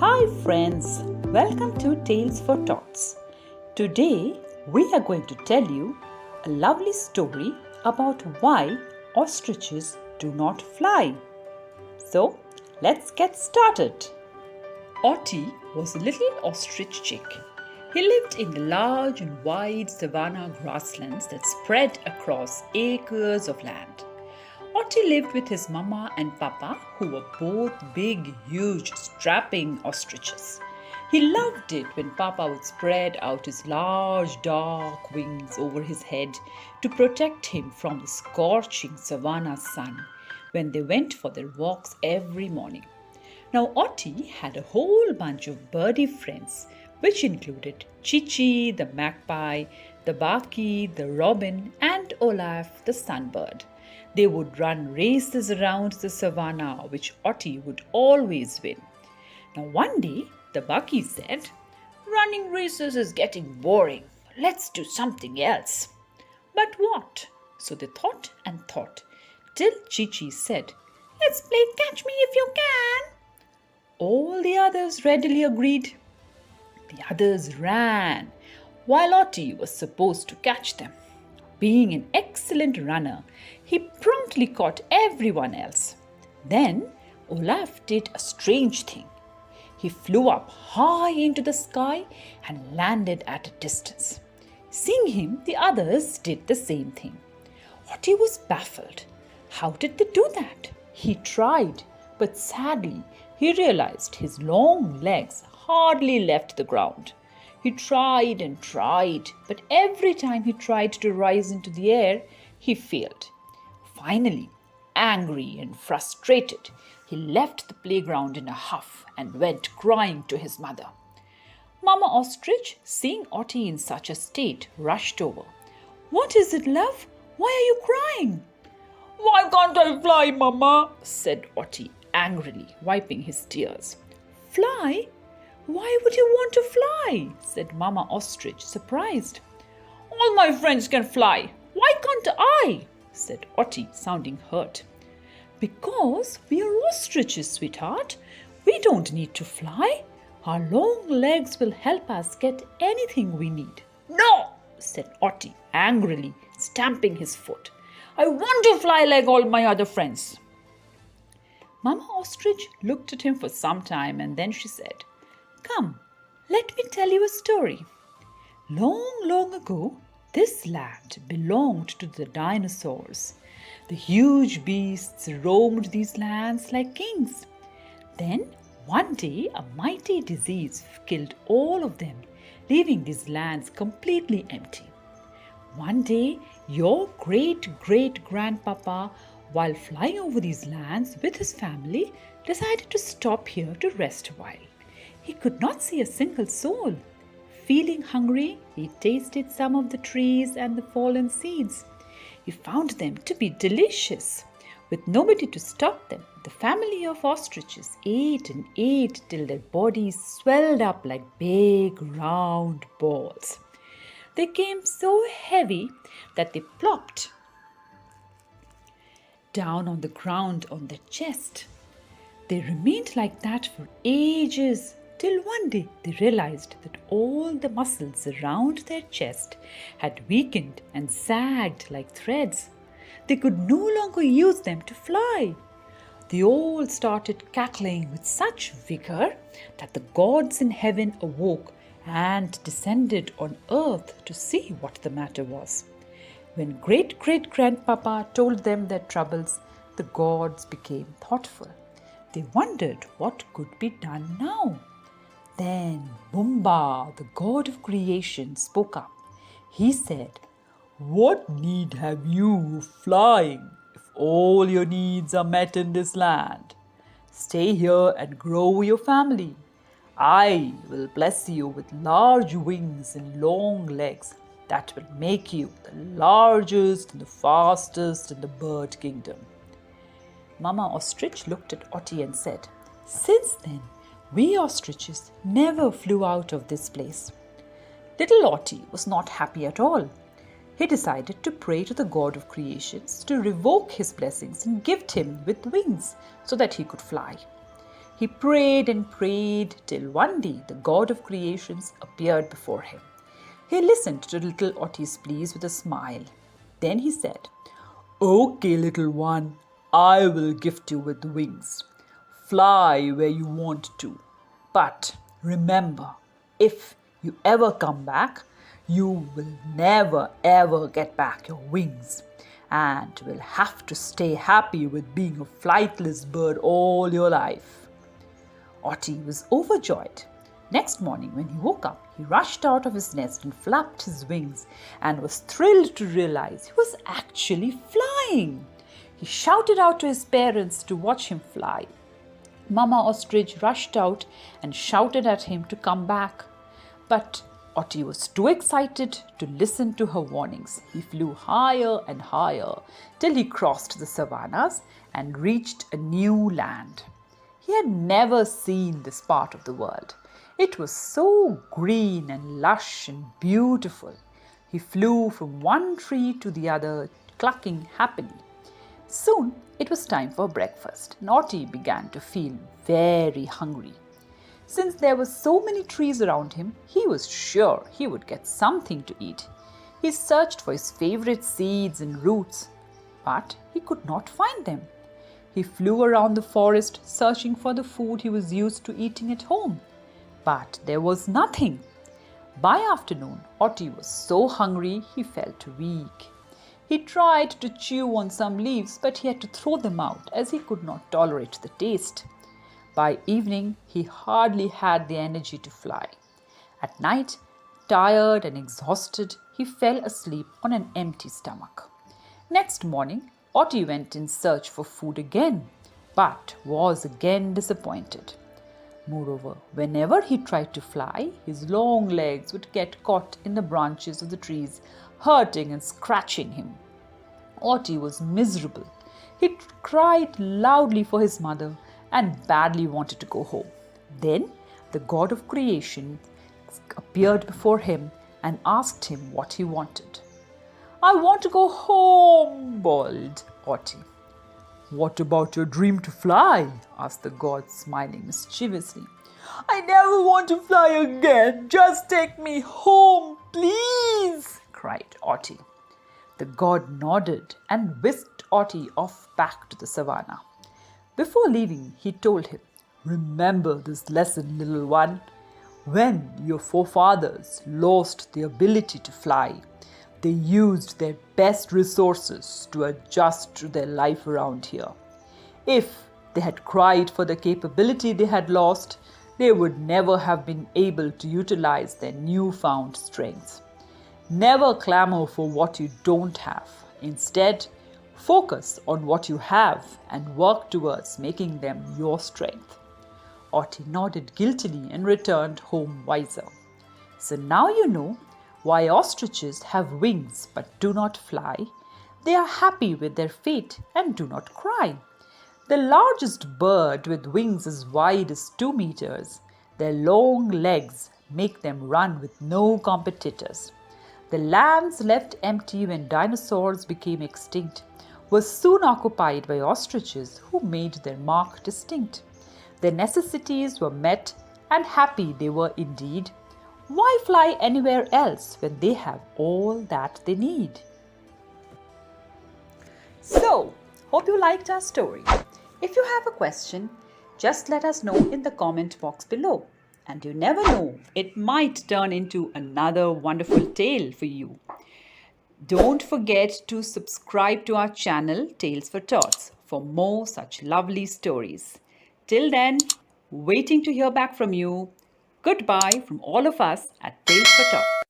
Hi friends, welcome to Tales for Tots. Today we are going to tell you a lovely story about why ostriches do not fly. So let's get started. Otti was a little ostrich chick. He lived in the large and wide savanna grasslands that spread across acres of land. Otti lived with his mama and papa, who were both big, huge, strapping ostriches. He loved it when papa would spread out his large, dark wings over his head to protect him from the scorching savanna sun when they went for their walks every morning. Now, Otti had a whole bunch of birdie friends, which included Chichi, the magpie, the Baki, the robin, and Olaf, the sunbird. They would run races around the savanna, which Otti would always win. Now, one day, the Baki said, "Running races is getting boring. Let's do something else." But what? So they thought and thought, till Chichi said, "Let's play catch me if you can." All the others readily agreed. The others ran, while Otti was supposed to catch them. Being an excellent runner, he promptly caught everyone else. Then Olaf did a strange thing. He flew up high into the sky and landed at a distance. Seeing him, the others did the same thing. Otti was baffled. How did they do that? He tried, but sadly, he realized his long legs hardly left the ground. He tried and tried, but every time he tried to rise into the air, he failed. Finally, angry and frustrated, he left the playground in a huff and went crying to his mother. Mama Ostrich, seeing Otti in such a state, rushed over. "What is it, love? Why are you crying?" "Why can't I fly, Mama?" said Otti angrily, wiping his tears. "Fly? Why would you want to fly?" said Mama Ostrich, surprised. "All my friends can fly. Why can't I?" said Otti, sounding hurt. "Because we are ostriches, sweetheart. We don't need to fly. Our long legs will help us get anything we need." "No," said Otti angrily, stamping his foot. "I want to fly like all my other friends." Mama Ostrich looked at him for some time and then she said, "Come, let me tell you a story. Long, long ago, this land belonged to the dinosaurs. The huge beasts roamed these lands like kings. Then, one day, a mighty disease killed all of them, leaving these lands completely empty. One day, your great-great-grandpapa, while flying over these lands with his family, decided to stop here to rest a while. He could not see a single soul. Feeling hungry, he tasted some of the trees and the fallen seeds. He found them to be delicious. With nobody to stop them, the family of ostriches ate and ate till their bodies swelled up like big round balls. They became so heavy that they plopped down on the ground on their chest. They remained like that for ages, till one day they realized that all the muscles around their chest had weakened and sagged like threads. They could no longer use them to fly. They all started cackling with such vigor that the gods in heaven awoke and descended on earth to see what the matter was. When great-great-grandpapa told them their troubles, the gods became thoughtful. They wondered what could be done now. Then Bumba, the god of creation, spoke up. He said, "What need have you of flying if all your needs are met in this land? Stay here and grow your family. I will bless you with large wings and long legs that will make you the largest and the fastest in the bird kingdom." Mama Ostrich looked at Otti and said, "Since then, we ostriches never flew out of this place." Little Otti was not happy at all. He decided to pray to the god of creations to revoke his blessings and gift him with wings so that he could fly. He prayed and prayed till one day the God of creations appeared before him. He listened to little Ottie's pleas with a smile. Then he said, "Okay, little one, I will gift you with wings. Fly where you want to. But remember, if you ever come back, you will never ever get back your wings and will have to stay happy with being a flightless bird all your life." Ottie was overjoyed. Next morning, when he woke up, he rushed out of his nest and flapped his wings and was thrilled to realize he was actually flying. He shouted out to his parents to watch him fly. Mama Ostrich rushed out and shouted at him to come back. But Ottie was too excited to listen to her warnings. He flew higher and higher till he crossed the savannas and reached a new land. He had never seen this part of the world. It was so green and lush and beautiful. He flew from one tree to the other, clucking happily. Soon it was time for breakfast, and Ottie began to feel very hungry. Since there were so many trees around him, he was sure he would get something to eat. He searched for his favorite seeds and roots, but he could not find them. He flew around the forest searching for the food he was used to eating at home, but there was nothing. By afternoon, Ottie was so hungry he felt weak. He tried to chew on some leaves, but he had to throw them out as he could not tolerate the taste. By evening, he hardly had the energy to fly. At night, tired and exhausted, he fell asleep on an empty stomach. Next morning, Ottie went in search for food again, but was again disappointed. Moreover, whenever he tried to fly, his long legs would get caught in the branches of the trees, hurting and scratching him. Ottie was miserable. He cried loudly for his mother and badly wanted to go home. Then the God of creation appeared before him and asked him what he wanted. "I want to go home," bawled Ottie. "What about your dream to fly?" asked the God, smiling mischievously. "I never want to fly again. Just take me home, please," cried Ottie. The God nodded and whisked Ottie off back to the savannah. Before leaving, he told him, "Remember this lesson, little one. When your forefathers lost the ability to fly, they used their best resources to adjust to their life around here. If they had cried for the capability they had lost, they would never have been able to utilize their newfound strength. Never clamor for what you don't have. Instead, focus on what you have and work towards making them your strength." Ottie nodded guiltily and returned home wiser. So now you know why ostriches have wings but do not fly. They are happy with their fate and do not cry. The largest bird with wings as wide as 2 meters, their long legs make them run with no competitors. The lands left empty when dinosaurs became extinct were soon occupied by ostriches who made their mark distinct. Their necessities were met and happy they were indeed. Why fly anywhere else when they have all that they need? So, hope you liked our story. If you have a question, just let us know in the comment box below. And you never know, it might turn into another wonderful tale for you. Don't forget to subscribe to our channel, Tales for Tots, for more such lovely stories. Till then, waiting to hear back from you. Goodbye from all of us at Tales for Tots.